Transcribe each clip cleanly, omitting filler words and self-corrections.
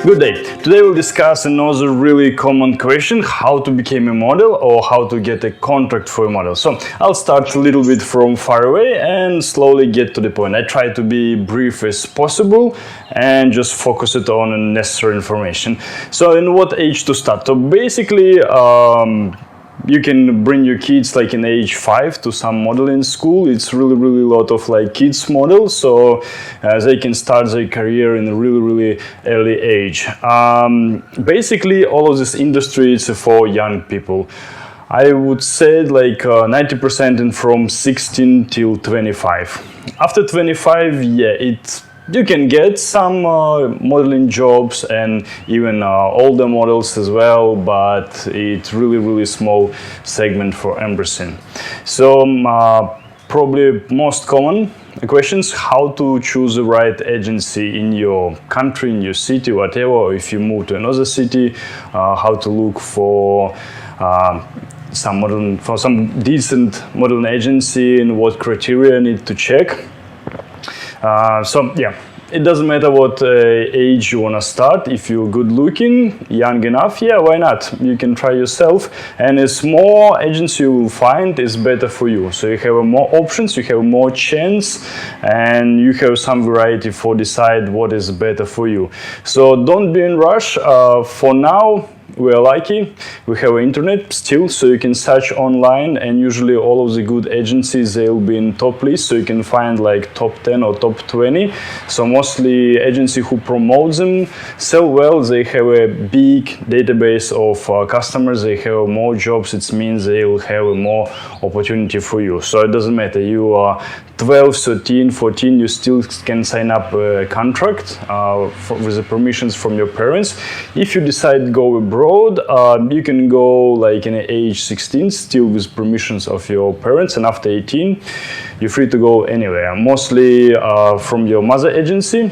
Good day. Today we'll discuss another really common question: how to become a model or how to get a contract for a model. So I'll start a little bit from far away and slowly get to the point. I try to be brief as possible and just focus it on necessary information. So in what age to start? So basically, you can bring your kids like in age 5 to some modeling school. It's really a lot of like kids models, so they can start their career in a really early age. Basically all of this industry is for young people. I would say like 90% and from 16 till 25. After 25, yeah, you can get some modeling jobs and even older models as well, but it's really small segment for everything. So probably most common questions: how to choose the right agency in your country, in your city, whatever, or if you move to another city, how to look for some decent modeling agency and what criteria need to check. So yeah, it doesn't matter what age you want to start. If you're good looking, young enough, yeah, why not? You can try yourself, and as more agency you will find, is better for you. So you have more options, you have more chance, and you have some variety for decide what is better for you. So don't be in rush. For now, we are lucky, we have internet still, so you can search online, and usually all of the good agencies, they'll be in top list, so you can find like top 10 or top 20. So mostly agency who promote them sell well, they have a big database of customers, they have more jobs, it means they will have more opportunity for you. So it doesn't matter, you are 12, 13, 14, you still can sign up a contract with the permissions from your parents. If you decide to go abroad, you can go like in age 16 still with permissions of your parents, and after 18 you're free to go anywhere, mostly from your mother agency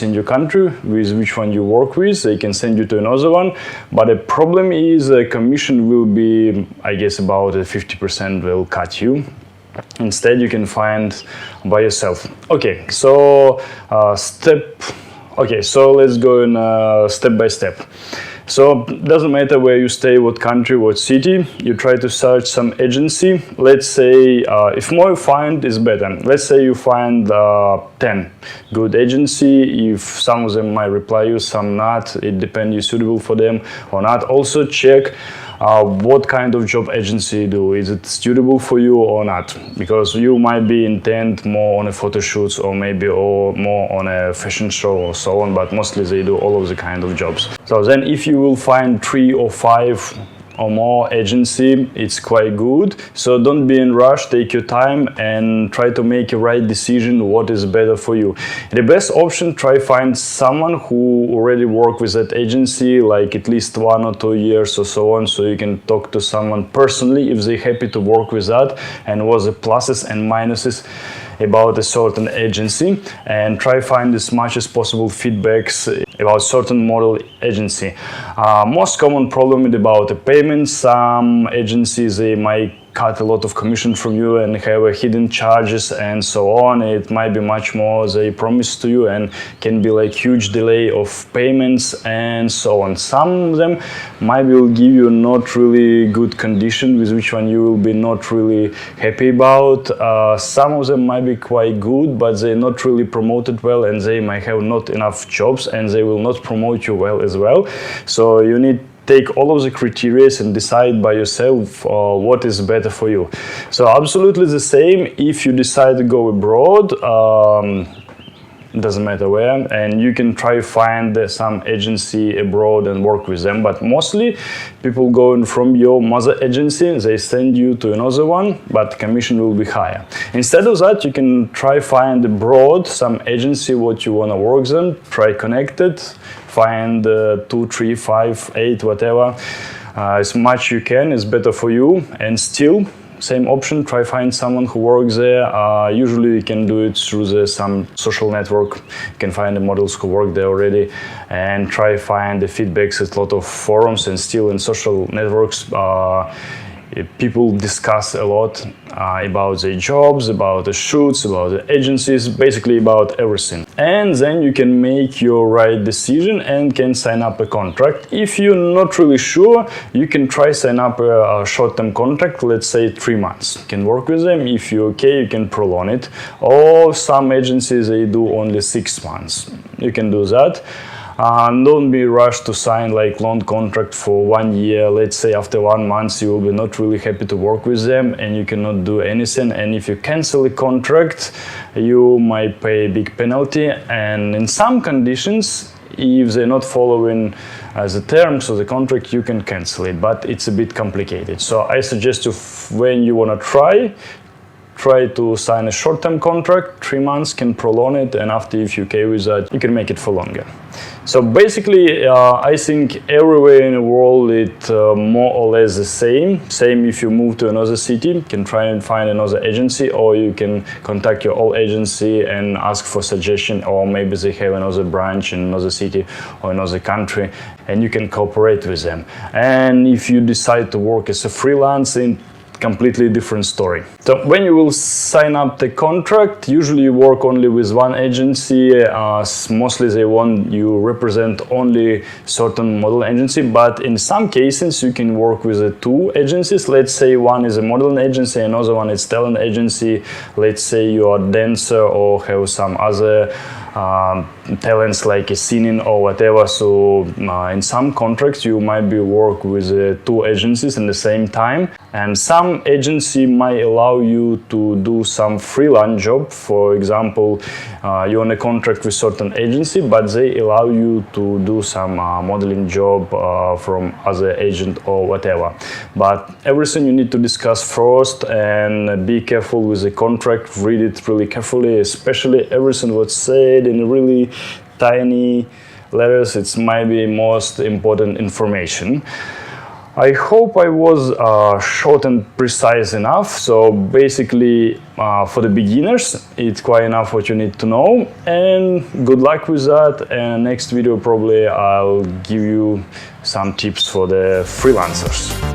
in your country with which one you work with. They can send you to another one, but the problem is the commission will be, I guess, about 50% will cut you. Instead you can find by yourself. Okay, so let's go in step by step. So doesn't matter where you stay, what country, what city, you try to search some agency. Let's say if more you find is better. Let's say you find 10 good agency. If some of them might reply you, some not, it depends, you're suitable for them or not. Also check what kind of job agency you do. Is it suitable for you or not? Because you might be intent more on a photo shoots or maybe more on a fashion show or so on, but mostly they do all of the kind of jobs. So then if you will find 3 or 5 or more agency, it's quite good. So don't be in rush, take your time and try to make a right decision what is better for you. The best option, try find someone who already work with that agency like at least 1 or 2 years or so on, so you can talk to someone personally if they're happy to work with that and what the pluses and minuses about a certain agency, and try find as much as possible feedbacks about certain model agency. Most common problem is about the payment. Some agencies, they might cut a lot of commission from you and have hidden charges and so on. It might be much more they promise to you and can be like huge delay of payments and so on. Some of them might will give you not really good condition with which one you will be not really happy about. Some of them might be quite good, but they're not really promoted well, and they might have not enough jobs and they will not promote you well as well. So you need take all of the criteria and decide by yourself what is better for you. So absolutely the same if you decide to go abroad, doesn't matter where, and you can try find some agency abroad and work with them, but mostly people going from your mother agency, they send you to another one, but commission will be higher. Instead of that, you can try find abroad some agency what you want to work them, try connected, find 2, 3, 5, 8, whatever, as much you can is better for you. And still same option, try find someone who works there. Usually you can do it through some social network. You can find the models who work there already and try find the feedbacks at a lot of forums, and still in social networks People discuss a lot about their jobs, about the shoots, about the agencies, basically about everything. And then you can make your right decision and can sign up a contract. If you're not really sure, you can try sign up a short-term contract, let's say 3 months. You can work with them. If you're okay, you can prolong it. Or some agencies, they do only 6 months. You can do that. Don't be rushed to sign like long contract for 1 year. Let's say after 1 month you will be not really happy to work with them and you cannot do anything. And if you cancel a contract, you might pay a big penalty. And in some conditions, if they're not following the terms of the contract, you can cancel it, but it's a bit complicated. So I suggest you, when you want to try to sign a short-term contract, 3 months, can prolong it, and after, if you're okay with that, you can make it for longer. So basically, I think everywhere in the world it's more or less the same. Same if you move to another city, you can try and find another agency, or you can contact your old agency and ask for suggestion, or maybe they have another branch in another city or another country, and you can cooperate with them. And if you decide to work as a freelancer, completely different story. So when you will sign up the contract, usually you work only with one agency. Mostly they want you represent only certain model agency, but in some cases you can work with 2 agencies. Let's say one is a modeling agency, another one is talent agency. Let's say you are a dancer or have some other talents like a singing or whatever. So in some contracts you might be work with 2 agencies in the same time, and some agency might allow you to do some freelance job. For example, you're on a contract with certain agency, but they allow you to do some modeling job from other agent or whatever. But everything you need to discuss first, and be careful with the contract. Read it really carefully, especially everything what's said in really tiny letters. It's maybe most important information. I hope I was short and precise enough. So basically, for the beginners, it's quite enough what you need to know. And good luck with that. And next video, probably I'll give you some tips for the freelancers.